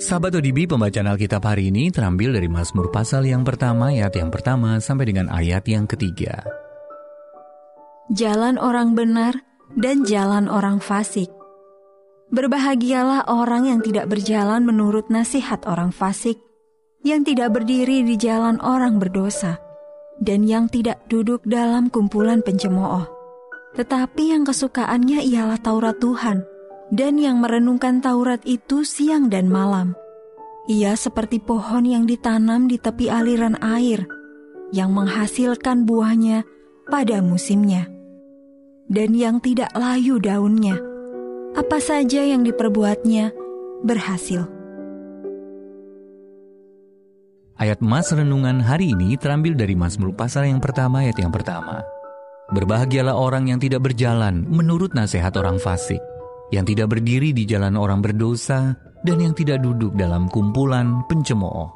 Sahabat ODB, pembacaan Alkitab hari ini terambil dari Mazmur pasal yang pertama, ayat yang pertama sampai dengan ayat yang ketiga. Jalan orang benar dan jalan orang fasik. Berbahagialah orang yang tidak berjalan menurut nasihat orang fasik, yang tidak berdiri di jalan orang berdosa, dan yang tidak duduk dalam kumpulan pencemooh. Tetapi yang kesukaannya ialah Taurat Tuhan, dan yang merenungkan Taurat itu siang dan malam. Ia seperti pohon yang ditanam di tepi aliran air, yang menghasilkan buahnya pada musimnya, dan yang tidak layu daunnya. Apa saja yang diperbuatnya berhasil. Ayat Mas renungan hari ini terambil dari Mazmur pasal yang pertama, ayat yang pertama. Berbahagialah orang yang tidak berjalan menurut nasihat orang fasik, yang tidak berdiri di jalan orang berdosa, dan yang tidak duduk dalam kumpulan pencemooh.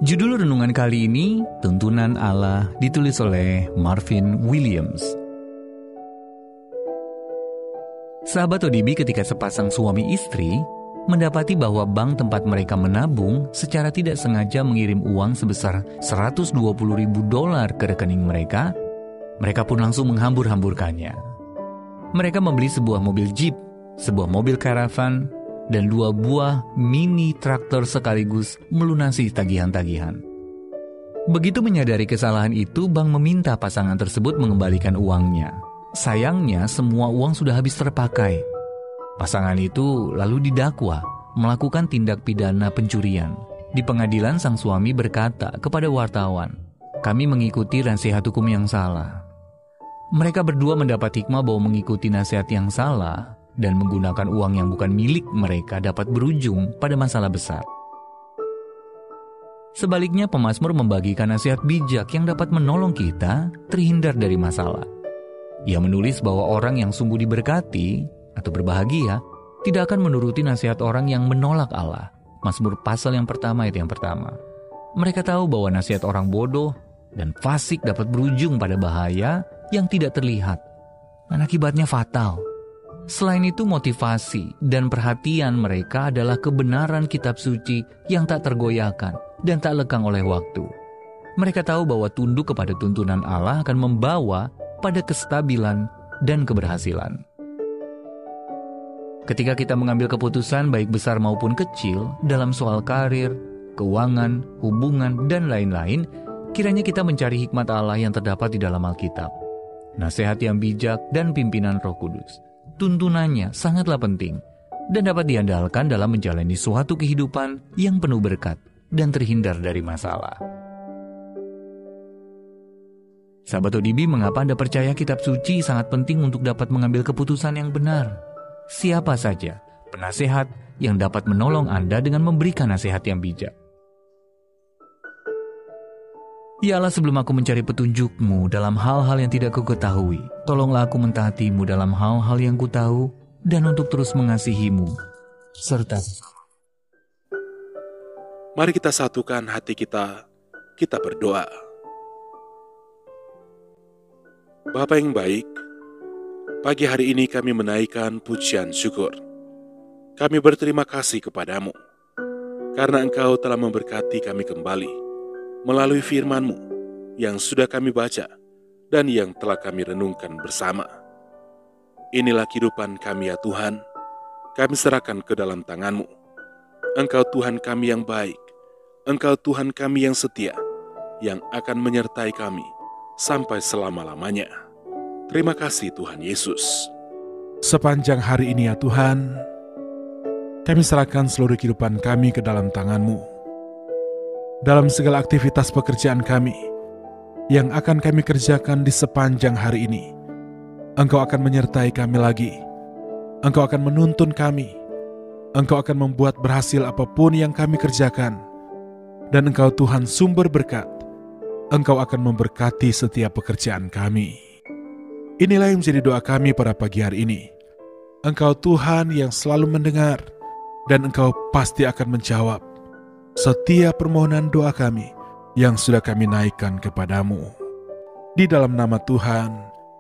Judul renungan kali ini, Tuntunan Allah, ditulis oleh Marvin Williams. Sahabat ODB, ketika sepasang suami istri mendapati bahwa bank tempat mereka menabung secara tidak sengaja mengirim uang sebesar $120.000 ke rekening mereka, mereka pun langsung menghambur-hamburkannya. Mereka membeli sebuah mobil Jeep, sebuah mobil karavan, dan 2 buah mini traktor sekaligus melunasi tagihan-tagihan. Begitu menyadari kesalahan itu, bank meminta pasangan tersebut mengembalikan uangnya. Sayangnya, semua uang sudah habis terpakai. Pasangan itu lalu didakwa melakukan tindak pidana pencurian. Di pengadilan, sang suami berkata kepada wartawan, "Kami mengikuti nasihat hukum yang salah." Mereka berdua mendapat hikmah bahwa mengikuti nasihat yang salah dan menggunakan uang yang bukan milik mereka dapat berujung pada masalah besar. Sebaliknya, pemazmur membagikan nasihat bijak yang dapat menolong kita terhindar dari masalah. Ia menulis bahwa orang yang sungguh diberkati atau berbahagia tidak akan menuruti nasihat orang yang menolak Allah. Mazmur pasal yang pertama, ayat yang pertama. Mereka tahu bahwa nasihat orang bodoh dan fasik dapat berujung pada bahaya yang tidak terlihat, dan akibatnya fatal. Selain itu, motivasi dan perhatian mereka adalah kebenaran kitab suci yang tak tergoyahkan dan tak lekang oleh waktu. Mereka tahu bahwa tunduk kepada tuntunan Allah akan membawa pada kestabilan dan keberhasilan. Ketika kita mengambil keputusan baik besar maupun kecil dalam soal karir, keuangan, hubungan, dan lain-lain, kiranya kita mencari hikmat Allah yang terdapat di dalam Alkitab. Nasihat yang bijak dan pimpinan Roh Kudus. Tuntunannya sangatlah penting dan dapat diandalkan dalam menjalani suatu kehidupan yang penuh berkat dan terhindar dari masalah. Sahabat ODB, mengapa Anda percaya kitab suci sangat penting untuk dapat mengambil keputusan yang benar? Siapa saja penasehat yang dapat menolong Anda dengan memberikan nasihat yang bijak? Ya Allah, sebelum aku mencari petunjuk-Mu dalam hal-hal yang tidak kuketahui, tolonglah aku mentaati-Mu dalam hal-hal yang kutahu dan untuk terus mengasihi-Mu serta mari kita satukan hati kita berdoa. Bapa yang baik, pagi hari ini kami menaikkan pujian syukur. Kami berterima kasih kepadamu karena Engkau telah memberkati kami kembali melalui firman-Mu yang sudah kami baca dan yang telah kami renungkan bersama. Inilah kehidupan kami ya Tuhan, kami serahkan ke dalam tangan-Mu. Engkau Tuhan kami yang baik, Engkau Tuhan kami yang setia, yang akan menyertai kami sampai selama-lamanya. Terima kasih Tuhan Yesus. Sepanjang hari ini ya Tuhan, kami serahkan seluruh kehidupan kami ke dalam tangan-Mu. Dalam segala aktivitas pekerjaan kami yang akan kami kerjakan di sepanjang hari ini, Engkau akan menyertai kami lagi. Engkau akan menuntun kami. Engkau akan membuat berhasil apapun yang kami kerjakan. Dan Engkau Tuhan sumber berkat. Engkau akan memberkati setiap pekerjaan kami. Inilah yang menjadi doa kami pada pagi hari ini. Engkau Tuhan yang selalu mendengar, dan Engkau pasti akan menjawab setiap permohonan doa kami yang sudah kami naikkan kepadamu. Di dalam nama Tuhan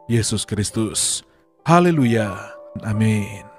Yesus Kristus. Haleluya. Amin.